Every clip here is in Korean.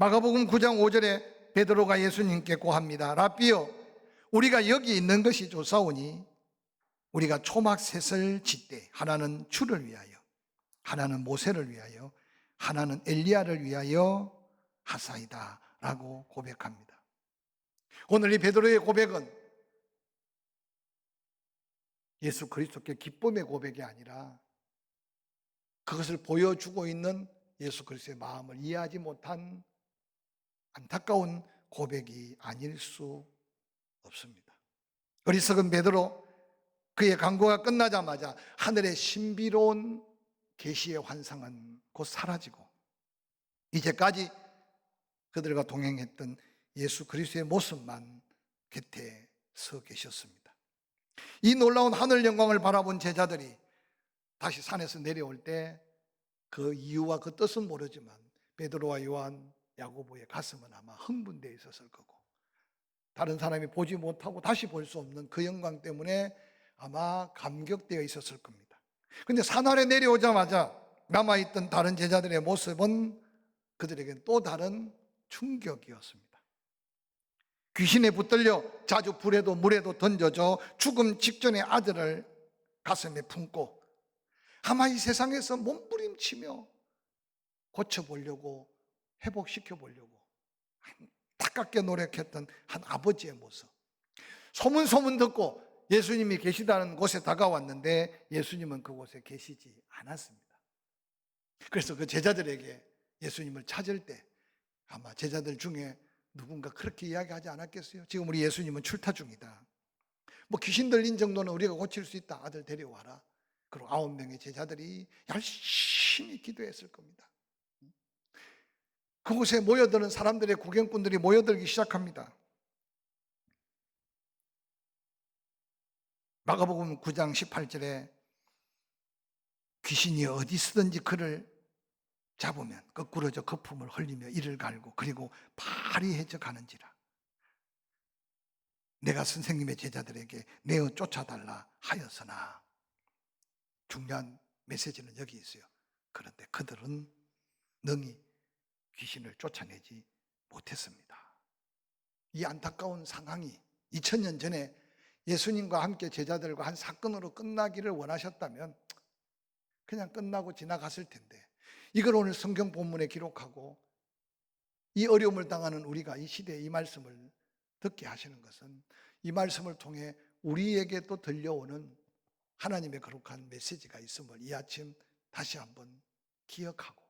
마가복음 9장 5절에 베드로가 예수님께 고합니다. 라삐여, 우리가 여기 있는 것이 좋사오니 우리가 초막셋을 짓되 하나는 주를 위하여, 하나는 모세를 위하여, 하나는 엘리야를 위하여 하사이다 라고 고백합니다. 오늘 이 베드로의 고백은 예수 그리스도께 기쁨의 고백이 아니라 그것을 보여주고 있는 예수 그리스도의 마음을 이해하지 못한 안타까운 고백이 아닐 수 없습니다. 어리석은 베드로, 그의 강구가 끝나자마자 하늘의 신비로운 계시의 환상은 곧 사라지고 이제까지 그들과 동행했던 예수 그리스도의 모습만 곁에 서 계셨습니다. 이 놀라운 하늘 영광을 바라본 제자들이 다시 산에서 내려올 때 그 이유와 그 뜻은 모르지만 베드로와 요한, 야고보의 가슴은 아마 흥분되어 있었을 거고, 다른 사람이 보지 못하고 다시 볼 수 없는 그 영광 때문에 아마 감격되어 있었을 겁니다. 그런데 산 아래 내려오자마자 남아있던 다른 제자들의 모습은 그들에겐 또 다른 충격이었습니다. 귀신에 붙들려 자주 불에도 물에도 던져져 죽음 직전의 아들을 가슴에 품고 아마 이 세상에서 몸부림치며 고쳐보려고, 회복시켜보려고 안타깝게 노력했던 한 아버지의 모습. 소문 듣고 예수님이 계시다는 곳에 다가왔는데 예수님은 그곳에 계시지 않았습니다. 그래서 그 제자들에게 예수님을 찾을 때 아마 제자들 중에 누군가 그렇게 이야기하지 않았겠어요? 지금 우리 예수님은 출타 중이다. 뭐 귀신 들린 정도는 우리가 고칠 수 있다. 아들 데려와라. 그리고 9명의 제자들이 열심히 기도했을 겁니다. 그곳에 모여드는 사람들의 구경꾼들이 모여들기 시작합니다. 마가복음 9장 18절에 귀신이 어디서든지 그를 잡으면 거꾸러져 거품을 흘리며 이를 갈고 그리고 파리해져 가는지라. 내가 선생님의 제자들에게 내어 쫓아달라 하였으나, 중요한 메시지는 여기 있어요. 그런데 그들은 능히 귀신을 쫓아내지 못했습니다. 이 안타까운 상황이 2000년 전에 예수님과 함께 제자들과 한 사건으로 끝나기를 원하셨다면 그냥 끝나고 지나갔을 텐데, 이걸 오늘 성경 본문에 기록하고 이 어려움을 당하는 우리가 이 시대에 이 말씀을 듣게 하시는 것은 이 말씀을 통해 우리에게 또 들려오는 하나님의 거룩한 메시지가 있음을 이 아침 다시 한번 기억하고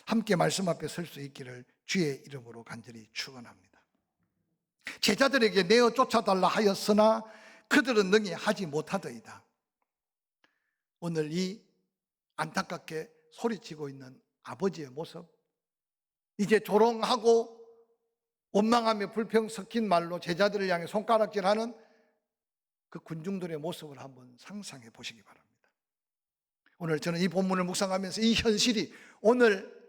함께 말씀 앞에 설 수 있기를 주의 이름으로 간절히 축원합니다. 제자들에게 내어 쫓아달라 하였으나 그들은 능히 하지 못하더이다. 오늘 이 안타깝게 소리치고 있는 아버지의 모습, 이제 조롱하고 원망하며 불평 섞인 말로 제자들을 향해 손가락질하는 그 군중들의 모습을 한번 상상해 보시기 바랍니다. 오늘 저는 이 본문을 묵상하면서 이 현실이 오늘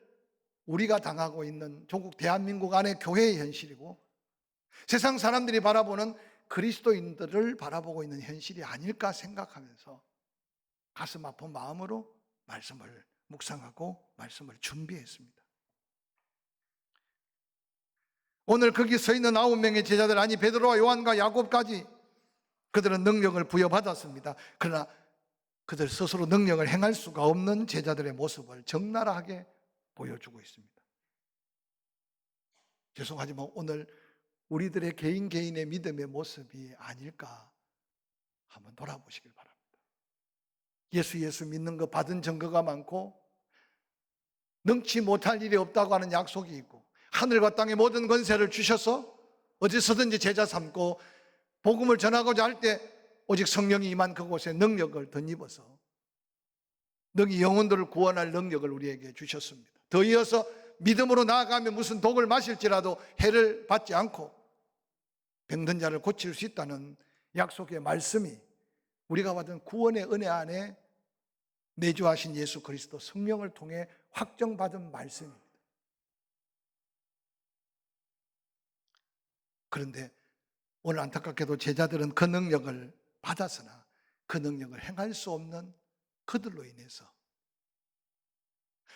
우리가 당하고 있는 조국 대한민국 안의 교회의 현실이고 세상 사람들이 바라보는 그리스도인들을 바라보고 있는 현실이 아닐까 생각하면서 가슴 아픈 마음으로 말씀을 묵상하고 말씀을 준비했습니다. 오늘 거기 서 있는 9명의 제자들, 아니 베드로와 요한과 야곱까지 그들은 능력을 부여받았습니다. 그러나 그들 스스로 능력을 행할 수가 없는 제자들의 모습을 적나라하게 보여주고 있습니다. 죄송하지만 오늘 우리들의 개인의 믿음의 모습이 아닐까 한번 돌아보시길 바랍니다. 예수 믿는 거 받은 증거가 많고 능치 못할 일이 없다고 하는 약속이 있고 하늘과 땅의 모든 권세를 주셔서 어디서든지 제자 삼고 복음을 전하고자 할 때 오직 성령이 임한 그곳에 능력을 덧입어서 능히 영혼들을 구원할 능력을 우리에게 주셨습니다. 더 이어서 믿음으로 나아가며 무슨 독을 마실지라도 해를 받지 않고 병든 자를 고칠 수 있다는 약속의 말씀이 우리가 받은 구원의 은혜 안에 내주하신 예수 그리스도 성령을 통해 확정받은 말씀입니다. 그런데 오늘 안타깝게도 제자들은 그 능력을 받았으나 그 능력을 행할 수 없는 그들로 인해서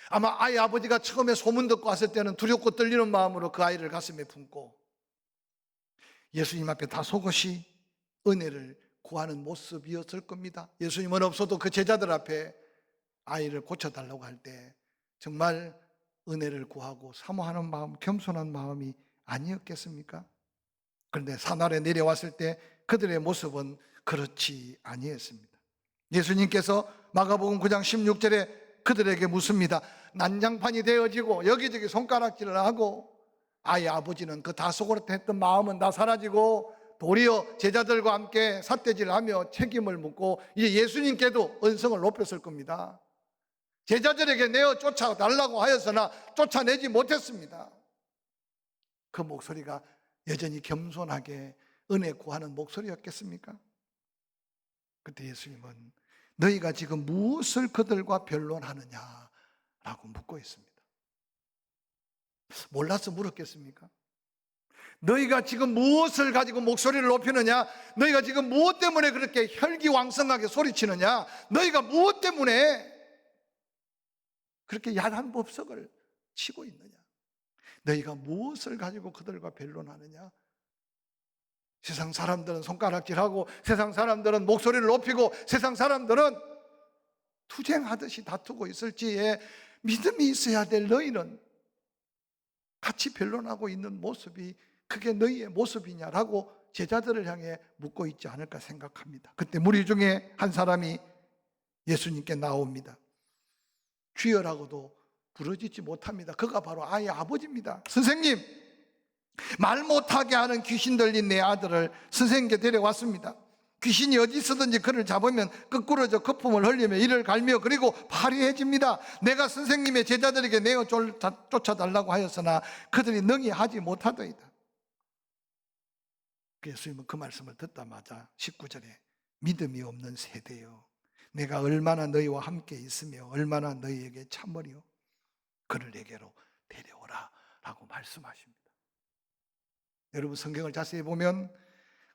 아마 아이 아버지가 처음에 소문 듣고 왔을 때는 두렵고 떨리는 마음으로 그 아이를 가슴에 품고 예수님 앞에 다소곳이 은혜를 구하는 모습이었을 겁니다. 예수님은 없어도 그 제자들 앞에 아이를 고쳐달라고 할 때 정말 은혜를 구하고 사모하는 마음, 겸손한 마음이 아니었겠습니까? 그런데 산 아래 내려왔을 때 그들의 모습은 그렇지 아니했습니다. 예수님께서 마가복음 9장 16절에 그들에게 묻습니다. 난장판이 되어지고 여기저기 손가락질을 하고 아이 아버지는 그 다소곳했던 마음은 다 사라지고 도리어 제자들과 함께 삿대질을 하며 책임을 묻고 이제 예수님께도 언성을 높였을 겁니다. 제자들에게 내어 쫓아달라고 하였으나 쫓아내지 못했습니다. 그 목소리가 여전히 겸손하게 은혜 구하는 목소리였겠습니까? 그때 예수님은 너희가 지금 무엇을 그들과 변론하느냐라고 묻고 있습니다. 몰라서 물었겠습니까? 너희가 지금 무엇을 가지고 목소리를 높이느냐? 너희가 지금 무엇 때문에 그렇게 혈기왕성하게 소리치느냐? 너희가 무엇 때문에 그렇게 야단 법석을 치고 있느냐? 너희가 무엇을 가지고 그들과 변론하느냐? 세상 사람들은 손가락질하고 세상 사람들은 목소리를 높이고 세상 사람들은 투쟁하듯이 다투고 있을지에 믿음이 있어야 될 너희는 같이 변론하고 있는 모습이 그게 너희의 모습이냐라고 제자들을 향해 묻고 있지 않을까 생각합니다. 그때 무리 중에 한 사람이 예수님께 나옵니다. 주여라고도 부르짖지 못합니다. 그가 바로 아이의 아버지입니다. 선생님, 말 못하게 하는 귀신 들린 내 아들을 선생님께 데려왔습니다. 귀신이 어디 있었든지 그를 잡으면 거꾸러져 거품을 흘리며 이를 갈며 그리고 파리해집니다. 내가 선생님의 제자들에게 내어 쫓아달라고 하였으나 그들이 능히 하지 못하더이다. 예수님은 그 말씀을 듣자마자 19절에 믿음이 없는 세대여, 내가 얼마나 너희와 함께 있으며 얼마나 너희에게 참으리요, 그를 내게로 데려오라 라고 말씀하십니다. 여러분, 성경을 자세히 보면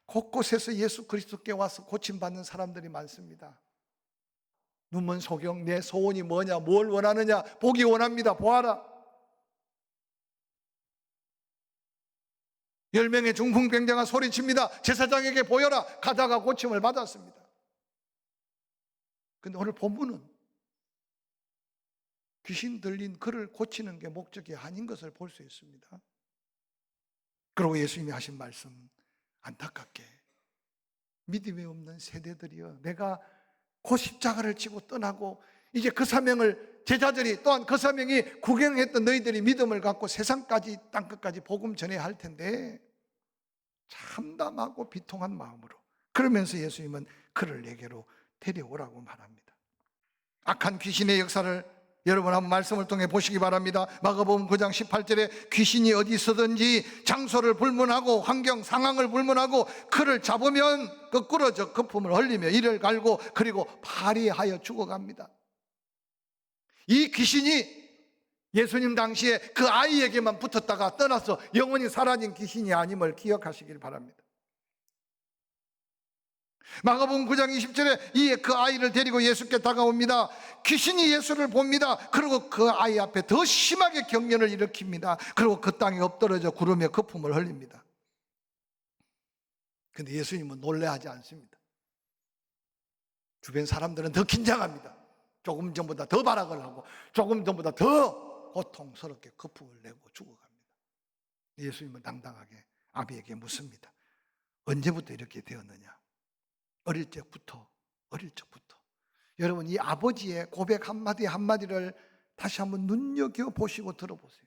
곳곳에서 예수 그리스도께 와서 고침받는 사람들이 많습니다. 눈먼 소경, 내 소원이 뭐냐, 뭘 원하느냐, 보기 원합니다. 보아라. 10명의 중풍병자가 소리칩니다. 제사장에게 보여라. 가다가 고침을 받았습니다. 근데 오늘 본문은 귀신 들린 그를 고치는 게 목적이 아닌 것을 볼 수 있습니다. 그리고 예수님이 하신 말씀, 안타깝게 믿음이 없는 세대들이여, 내가 그 십자가를 지고 떠나고 이제 그 사명을 제자들이, 또한 그 사명이 구경했던 너희들이 믿음을 갖고 세상까지 땅끝까지 복음 전해야 할 텐데 참담하고 비통한 마음으로, 그러면서 예수님은 그를 내게로 데려오라고 말합니다. 악한 귀신의 역사를 여러분 한번 말씀을 통해 보시기 바랍니다. 마가복음 9장 18절에 귀신이 어디 있어든지 장소를 불문하고 환경 상황을 불문하고 그를 잡으면 거꾸러져 거품을 흘리며 이를 갈고 그리고 파리하여 죽어갑니다. 이 귀신이 예수님 당시에 그 아이에게만 붙었다가 떠나서 영원히 사라진 귀신이 아님을 기억하시길 바랍니다. 마가복음 9장 20절에 그 아이를 데리고 예수께 다가옵니다. 귀신이 예수를 봅니다. 그리고 그 아이 앞에 더 심하게 경련을 일으킵니다. 그리고 그 땅에 엎드러져 구름에 거품을 흘립니다. 근데 예수님은 놀래하지 않습니다. 주변 사람들은 더 긴장합니다. 조금 전보다 더 발악을 하고 조금 전보다 더 고통스럽게 거품을 내고 죽어갑니다. 예수님은 당당하게 아비에게 묻습니다. 언제부터 이렇게 되었느냐? 어릴 적부터. 여러분, 이 아버지의 고백 한마디 한마디를 다시 한번 눈여겨보시고 들어보세요.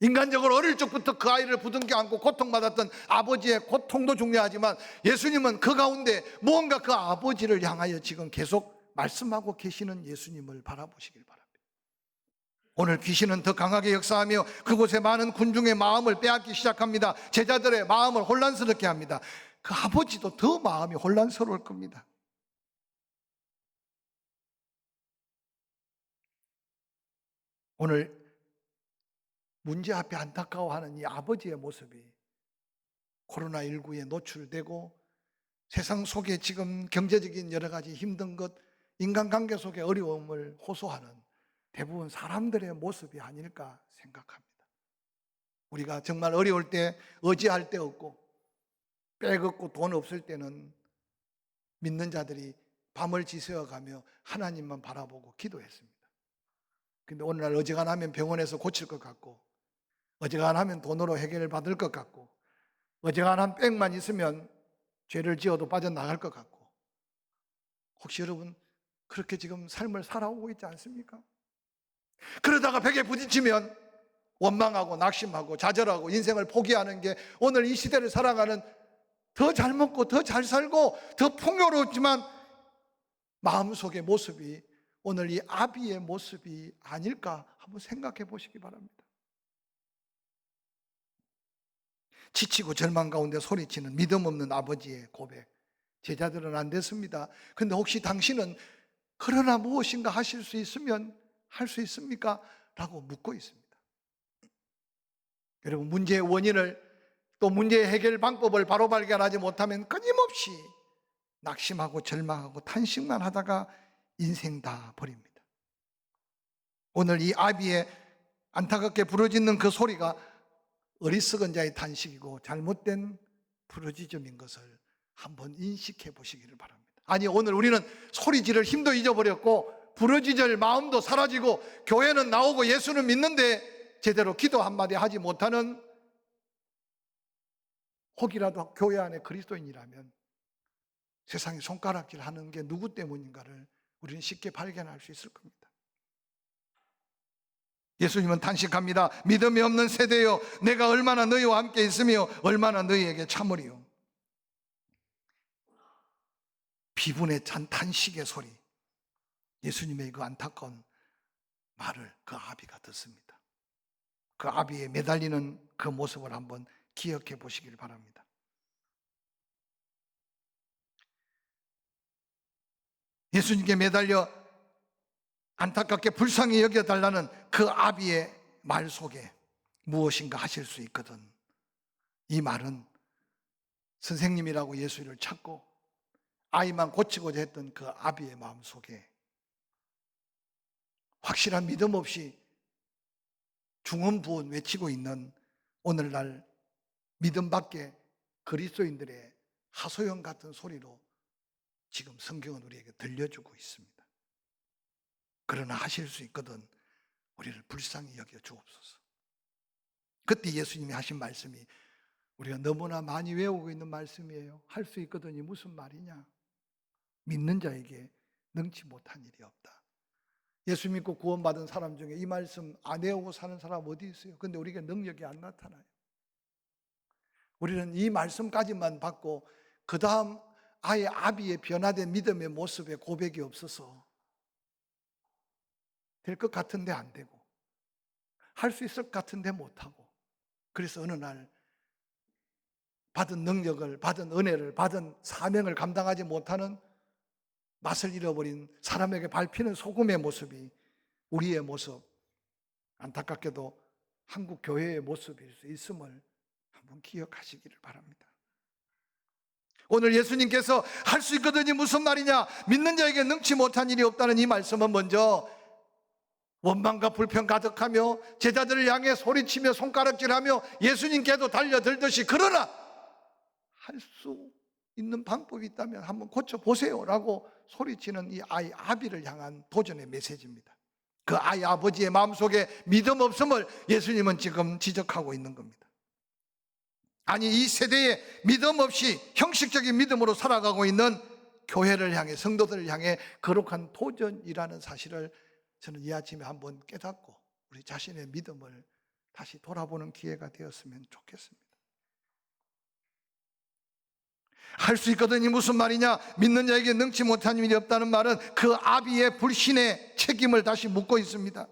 인간적으로 어릴 적부터 그 아이를 부둥켜 안고 고통받았던 아버지의 고통도 중요하지만 예수님은 그 가운데 무언가 그 아버지를 향하여 지금 계속 말씀하고 계시는 예수님을 바라보시길 바랍니다. 오늘 귀신은 더 강하게 역사하며 그곳에 많은 군중의 마음을 빼앗기 시작합니다. 제자들의 마음을 혼란스럽게 합니다. 그 아버지도 더 마음이 혼란스러울 겁니다. 오늘 문제 앞에 안타까워하는 이 아버지의 모습이 코로나19에 노출되고 세상 속에 지금 경제적인 여러 가지 힘든 것, 인간관계 속의 어려움을 호소하는 대부분 사람들의 모습이 아닐까 생각합니다. 우리가 정말 어려울 때 의지할 데 없고 백 없고 돈 없을 때는 믿는 자들이 밤을 지새워가며 하나님만 바라보고 기도했습니다. 근데 오늘날 어지간하면 병원에서 고칠 것 같고, 어지간하면 돈으로 해결을 받을 것 같고, 어지간한 백만 있으면 죄를 지어도 빠져나갈 것 같고, 혹시 여러분 그렇게 지금 삶을 살아오고 있지 않습니까? 그러다가 벽에 부딪히면 원망하고 낙심하고 좌절하고 인생을 포기하는 게 오늘 이 시대를 살아가는, 더 잘 먹고 더 잘 살고 더 풍요롭지만 마음속의 모습이 오늘 이 아비의 모습이 아닐까 한번 생각해 보시기 바랍니다. 지치고 절망 가운데 소리치는 믿음 없는 아버지의 고백. 제자들은 안 됐습니다. 근데 혹시 당신은 그러나 무엇인가 하실 수 있으면 할 수 있습니까? 라고 묻고 있습니다. 여러분, 문제의 원인을 또 문제의 해결 방법을 바로 발견하지 못하면 끊임없이 낙심하고 절망하고 탄식만 하다가 인생 다 버립니다. 오늘 이 아비의 안타깝게 부르짖는 그 소리가 어리석은 자의 탄식이고 잘못된 부르짖음인 것을 한번 인식해 보시기를 바랍니다. 아니, 오늘 우리는 소리 지를 힘도 잊어버렸고 부르짖을 마음도 사라지고 교회는 나오고 예수는 믿는데 제대로 기도 한마디 하지 못하는, 혹이라도 교회 안에 그리스도인이라면 세상에 손가락질 하는 게 누구 때문인가를 우리는 쉽게 발견할 수 있을 겁니다. 예수님은 탄식합니다. 믿음이 없는 세대여, 내가 얼마나 너희와 함께 있으며 얼마나 너희에게 참으리요. 비분의 탄식의 소리, 예수님의 그 안타까운 말을 그 아비가 듣습니다. 그 아비에 매달리는 그 모습을 한번 기억해 보시길 바랍니다. 예수님께 매달려 안타깝게 불쌍히 여겨달라는 그 아비의 말 속에 무엇인가 하실 수 있거든. 이 말은 선생님이라고 예수를 찾고 아이만 고치고자 했던 그 아비의 마음 속에 확실한 믿음 없이 중언부언 외치고 있는 오늘날 믿음 밖의 그리스도인들의 하소연 같은 소리로 지금 성경은 우리에게 들려주고 있습니다. 그러나 하실 수 있거든 우리를 불쌍히 여겨 주옵소서. 그때 예수님이 하신 말씀이 우리가 너무나 많이 외우고 있는 말씀이에요. 할 수 있거든이 무슨 말이냐? 믿는 자에게 능치 못한 일이 없다. 예수 믿고 구원받은 사람 중에 이 말씀 안 외우고 사는 사람 어디 있어요? 근데 우리에게 능력이 안 나타나요. 우리는 이 말씀까지만 받고 그 다음 아예 아비의 변화된 믿음의 모습에 고백이 없어서 될 것 같은데 안 되고 할 수 있을 것 같은데 못하고, 그래서 어느 날 받은 능력을, 받은 은혜를, 받은 사명을 감당하지 못하는 맛을 잃어버린 사람에게 밟히는 소금의 모습이 우리의 모습, 안타깝게도 한국 교회의 모습일 수 있음을 한번 기억하시기를 바랍니다. 오늘 예수님께서 할 수 있거든이 무슨 말이냐, 믿는 자에게 능치 못한 일이 없다는 이 말씀은 먼저 원망과 불평 가득하며 제자들을 향해 소리치며 손가락질하며 예수님께도 달려들듯이, 그러나 할 수 있는 방법이 있다면 한번 고쳐보세요 라고 소리치는 이 아이 아비를 향한 도전의 메시지입니다. 그 아이 아버지의 마음속에 믿음 없음을 예수님은 지금 지적하고 있는 겁니다. 아니, 이 세대에 믿음 없이 형식적인 믿음으로 살아가고 있는 교회를 향해, 성도들을 향해 거룩한 도전이라는 사실을 저는 이 아침에 한번 깨닫고 우리 자신의 믿음을 다시 돌아보는 기회가 되었으면 좋겠습니다. 할 수 있거든이 무슨 말이냐, 믿는 자에게 능치 못한 일이 없다는 말은 그 아비의 불신의 책임을 다시 묻고 있습니다.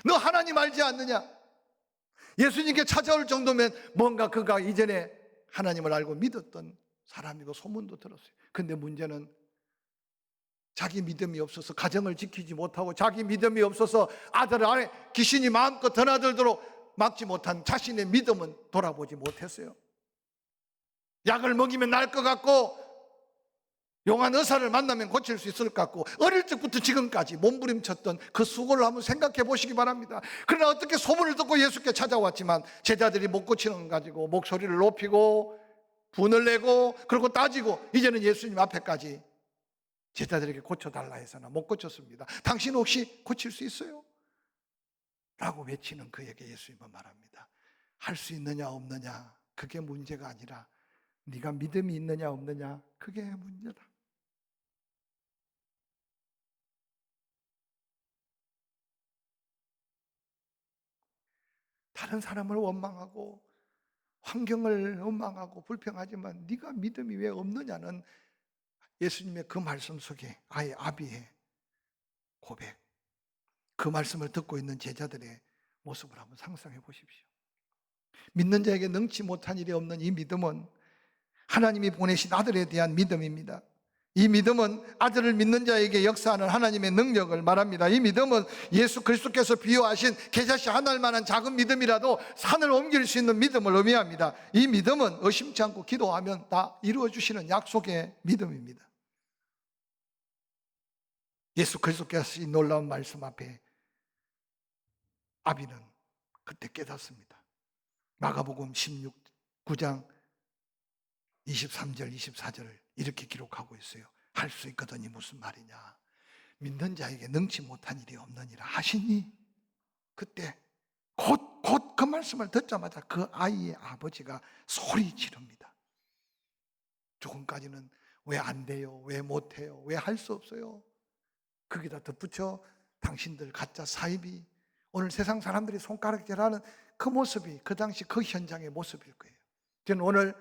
너 하나님 알지 않느냐? 예수님께 찾아올 정도면 뭔가 그가 이전에 하나님을 알고 믿었던 사람이고 소문도 들었어요. 근데 문제는 자기 믿음이 없어서 가정을 지키지 못하고, 자기 믿음이 없어서 아들 안에 귀신이 마음껏 드나들도록 막지 못한 자신의 믿음은 돌아보지 못했어요. 약을 먹이면 날 것 같고 용한 의사를 만나면 고칠 수 있을 것 같고 어릴 적부터 지금까지 몸부림쳤던 그 수고를 한번 생각해 보시기 바랍니다. 그러나 어떻게 소문을 듣고 예수께 찾아왔지만 제자들이 못 고치는 것 가지고 목소리를 높이고 분을 내고 그리고 따지고 이제는 예수님 앞에까지 제자들에게 고쳐달라 해서나 못 고쳤습니다. 당신 혹시 고칠 수 있어요? 라고 외치는 그에게 예수님은 말합니다. 할 수 있느냐 없느냐 그게 문제가 아니라 네가 믿음이 있느냐 없느냐 그게 문제다. 다른 사람을 원망하고 환경을 원망하고 불평하지만 네가 믿음이 왜 없느냐는 예수님의 그 말씀 속에 아예 아비의 고백, 그 말씀을 듣고 있는 제자들의 모습을 한번 상상해 보십시오. 믿는 자에게 능치 못한 일이 없는 이 믿음은 하나님이 보내신 아들에 대한 믿음입니다. 이 믿음은 아들을 믿는 자에게 역사하는 하나님의 능력을 말합니다. 이 믿음은 예수 그리스도께서 비유하신 겨자씨 한 알만한 작은 믿음이라도 산을 옮길 수 있는 믿음을 의미합니다. 이 믿음은 의심치 않고 기도하면 다 이루어주시는 약속의 믿음입니다. 예수 그리스도께서 이 놀라운 말씀 앞에 아비는 그때 깨닫습니다. 마가복음 9장 23절 24절을 이렇게 기록하고 있어요. 할 수 있거든이 무슨 말이냐. 믿는 자에게 능치 못한 일이 없느니라 하시니 그때 곧 그 말씀을 듣자마자 그 아이의 아버지가 소리 지릅니다. 조금까지는 왜 안 돼요? 왜 못해요? 왜 할 수 없어요? 거기다 덧붙여 당신들 가짜 사이비 오늘 세상 사람들이 손가락질하는 그 모습이 그 당시 그 현장의 모습일 거예요. 저는 오늘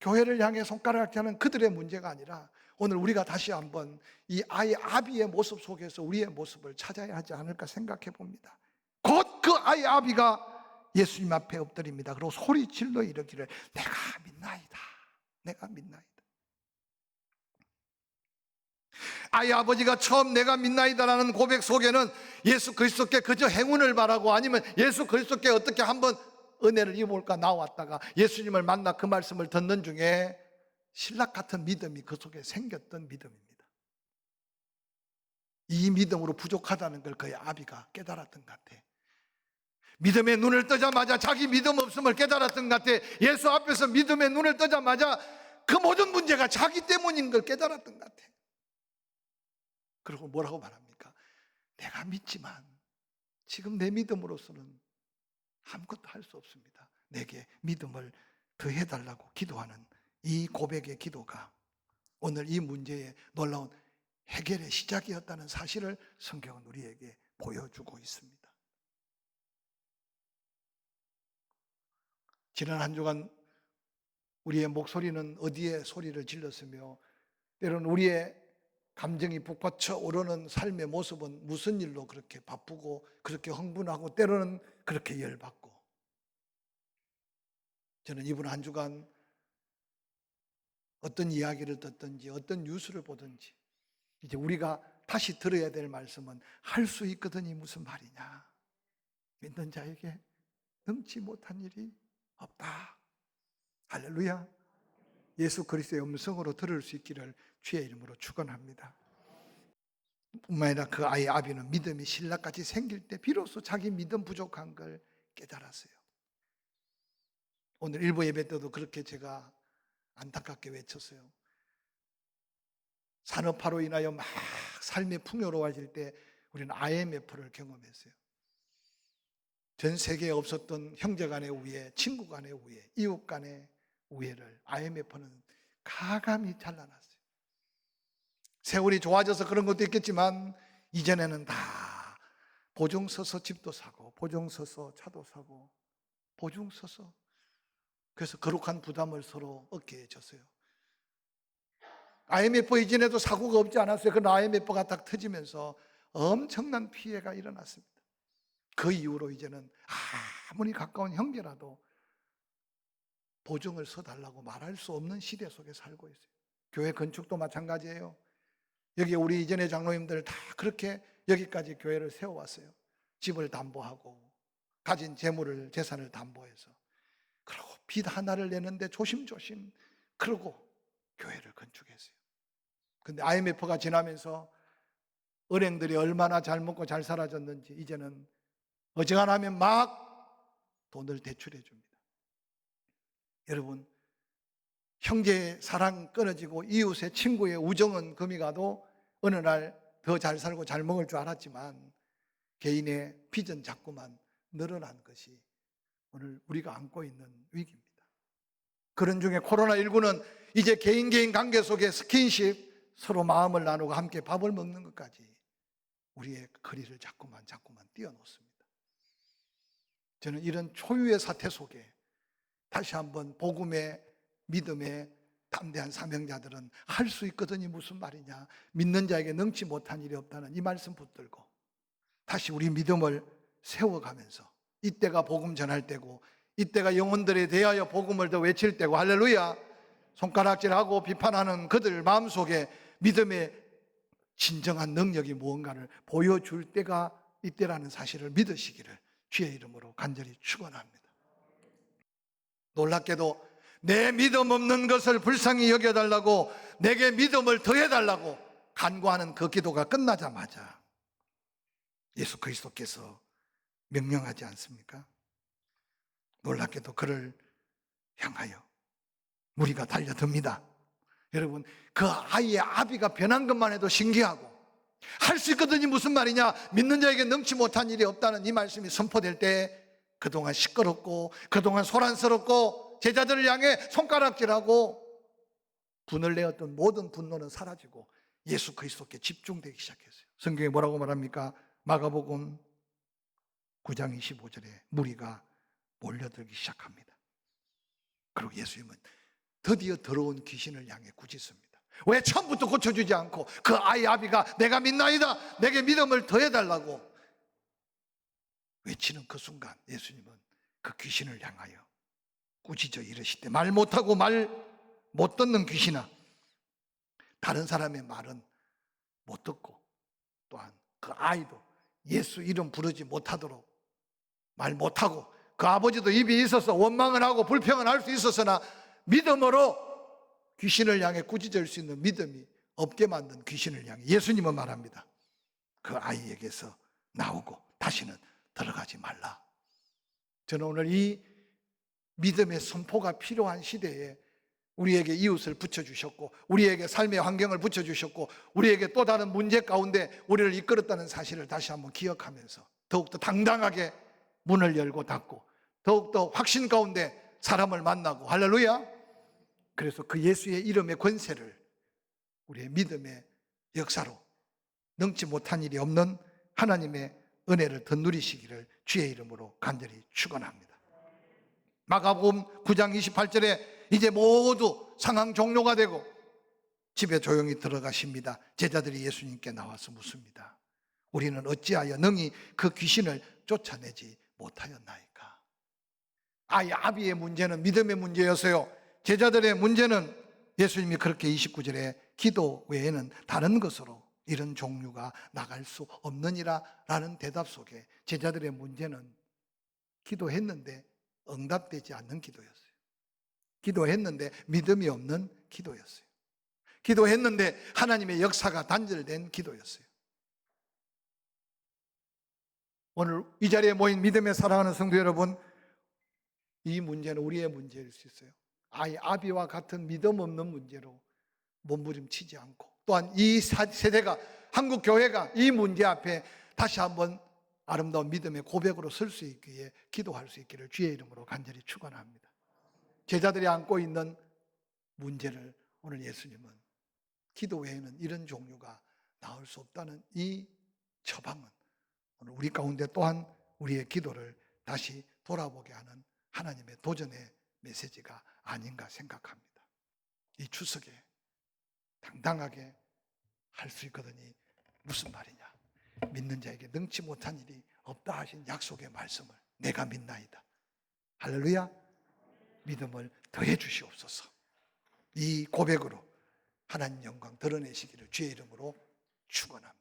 교회를 향해 손가락질하는 그들의 문제가 아니라 오늘 우리가 다시 한번 이 아이 아비의 모습 속에서 우리의 모습을 찾아야 하지 않을까 생각해 봅니다. 곧 그 아이 아비가 예수님 앞에 엎드립니다. 그리고 소리 질러 이르기를 내가 믿나이다. 내가 믿나이다. 아이 아버지가 처음 내가 믿나이다라는 고백 속에는 예수 그리스도께 그저 행운을 바라고 아니면 예수 그리스도께 어떻게 한번 은혜를 입어볼까 나왔다가 예수님을 만나 그 말씀을 듣는 중에 신락 같은 믿음이 그 속에 생겼던 믿음입니다. 이 믿음으로 부족하다는 걸 그의 아비가 깨달았던 것 같아. 믿음의 눈을 뜨자마자 자기 믿음 없음을 깨달았던 것 같아. 예수 앞에서 믿음의 눈을 뜨자마자 그 모든 문제가 자기 때문인 걸 깨달았던 것 같아. 그리고 뭐라고 말합니까? 내가 믿지만 지금 내 믿음으로서는 아무것도 할 수 없습니다. 내게 믿음을 더해달라고 기도하는 이 고백의 기도가 오늘 이 문제의 놀라운 해결의 시작이었다는 사실을 성경은 우리에게 보여주고 있습니다. 지난 한 주간 우리의 목소리는 어디에 소리를 질렀으며 때로는 우리의 감정이 북받쳐 오르는 삶의 모습은 무슨 일로 그렇게 바쁘고 그렇게 흥분하고 때로는 그렇게 열받고 저는 이번 한 주간 어떤 이야기를 듣든지 어떤 뉴스를 보든지 이제 우리가 다시 들어야 될 말씀은 할 수 있거든이 무슨 말이냐. 믿는 자에게 능치 못한 일이 없다. 할렐루야. 예수 그리스도의 음성으로 들을 수 있기를 주의 이름으로 축원합니다. 뿐만 아니라 그 아이 아비는 믿음이 신락같이 생길 때 비로소 자기 믿음 부족한 걸 깨달았어요. 오늘 일부 예배 때도 그렇게 제가 안타깝게 외쳤어요. 산업화로 인하여 막 삶이 풍요로워질 때 우리는 IMF를 경험했어요. 전 세계에 없었던 형제 간의 우애, 친구 간의 우애, 이웃 간의 우애를 IMF는 가감히 잘라놨어요. 세월이 좋아져서 그런 것도 있겠지만 이전에는 다 보증 서서 집도 사고 보증 서서 차도 사고 보증 서서 그래서 거룩한 부담을 서로 어깨에 졌어요. IMF 이전에도 사고가 없지 않았어요. 그러나 IMF가 딱 터지면서 엄청난 피해가 일어났습니다. 그 이후로 이제는 아무리 가까운 형제라도 보증을 서달라고 말할 수 없는 시대 속에 살고 있어요. 교회 건축도 마찬가지예요. 여기 우리 이전의 장로님들 다 그렇게 여기까지 교회를 세워왔어요. 집을 담보하고 가진 재물을 재산을 담보해서 그리고 빚 하나를 내는데 조심조심 그러고 교회를 건축했어요. 근데 IMF가 지나면서 은행들이 얼마나 잘 먹고 잘 살아졌는지 이제는 어지간하면 막 돈을 대출해 줍니다. 여러분, 형제의 사랑 끊어지고 이웃의 친구의 우정은 금이 가도 어느 날 더 잘 살고 잘 먹을 줄 알았지만 개인의 빚은 자꾸만 늘어난 것이 오늘 우리가 안고 있는 위기입니다. 그런 중에 코로나19는 이제 개인 관계 속에 스킨십, 서로 마음을 나누고 함께 밥을 먹는 것까지 우리의 거리를 자꾸만 띄워놓습니다. 저는 이런 초유의 사태 속에 다시 한번 복음의 믿음의 담대한 사명자들은 할 수 있거든이 무슨 말이냐, 믿는 자에게 능치 못한 일이 없다는 이 말씀 붙들고 다시 우리 믿음을 세워가면서 이때가 복음 전할 때고 이때가 영혼들에 대하여 복음을 더 외칠 때고, 할렐루야, 손가락질하고 비판하는 그들 마음속에 믿음의 진정한 능력이 무언가를 보여줄 때가 이때라는 사실을 믿으시기를 주의 이름으로 간절히 축원합니다. 놀랍게도 내 믿음 없는 것을 불쌍히 여겨달라고, 내게 믿음을 더해달라고 간구하는 그 기도가 끝나자마자 예수 그리스도께서 명령하지 않습니까? 놀랍게도 그를 향하여 무리가 달려듭니다. 여러분, 그 아이의 아비가 변한 것만 해도 신기하고, 할 수 있거든이 무슨 말이냐, 믿는 자에게 능치 못한 일이 없다는 이 말씀이 선포될 때 그동안 시끄럽고 그동안 소란스럽고 제자들을 향해 손가락질하고 분을 내었던 모든 분노는 사라지고 예수 그리스도께 집중되기 시작했어요. 성경에 뭐라고 말합니까? 마가복음 9장 25절에 무리가 몰려들기 시작합니다. 그리고 예수님은 드디어 더러운 귀신을 향해 꾸짖습니다. 왜 처음부터 고쳐주지 않고 그 아이 아비가 내가 믿나이다, 내게 믿음을 더해달라고 외치는 그 순간 예수님은 그 귀신을 향하여 꾸짖어 이르시되, 말 못하고 말 못 듣는 귀신아, 다른 사람의 말은 못 듣고 또한 그 아이도 예수 이름 부르지 못하도록 말 못하고, 그 아버지도 입이 있어서 원망을 하고 불평을 할 수 있었으나 믿음으로 귀신을 향해 꾸짖을 수 있는 믿음이 없게 만든 귀신을 향해 예수님은 말합니다. 그 아이에게서 나오고 다시는 들어가지 말라. 저는 오늘 이 믿음의 선포가 필요한 시대에 우리에게 이웃을 붙여주셨고, 우리에게 삶의 환경을 붙여주셨고, 우리에게 또 다른 문제 가운데 우리를 이끌었다는 사실을 다시 한번 기억하면서 더욱더 당당하게 문을 열고 닫고 더욱더 확신 가운데 사람을 만나고, 할렐루야. 그래서 그 예수의 이름의 권세를 우리의 믿음의 역사로 능치 못한 일이 없는 하나님의 은혜를 더 누리시기를 주의 이름으로 간절히 축원합니다. 마가복음 9장 28절에 이제 모두 상황 종료가 되고 집에 조용히 들어가십니다. 제자들이 예수님께 나와서 묻습니다. 우리는 어찌하여 능히 그 귀신을 쫓아내지 못하였나이까? 아이 아비의 문제는 믿음의 문제였어요. 제자들의 문제는 예수님이 그렇게 29절에 기도 외에는 다른 것으로 이런 종류가 나갈 수 없느니라 라는 대답 속에 제자들의 문제는 기도했는데 응답되지 않는 기도였어요. 기도했는데 믿음이 없는 기도였어요. 기도했는데 하나님의 역사가 단절된 기도였어요. 오늘 이 자리에 모인 믿음의 사랑하는 성도 여러분, 이 문제는 우리의 문제일 수 있어요. 아이 아비와 같은 믿음 없는 문제로 몸부림치지 않고, 또한 이 세대가, 한국 교회가 이 문제 앞에 다시 한번 아름다운 믿음의 고백으로 설 수 있기에 기도할 수 있기를 주의 이름으로 간절히 축원합니다. 제자들이 안고 있는 문제를 오늘 예수님은 기도 외에는 이런 종류가 나올 수 없다는 이 처방은 오늘 우리 가운데 또한 우리의 기도를 다시 돌아보게 하는 하나님의 도전의 메시지가 아닌가 생각합니다. 이 추석에 당당하게 할 수 있거든이 무슨 말이냐, 믿는 자에게 능치 못한 일이 없다 하신 약속의 말씀을 내가 믿나이다, 할렐루야, 믿음을 더해 주시옵소서. 이 고백으로 하나님 영광 드러내시기를 주의 이름으로 축원합니다.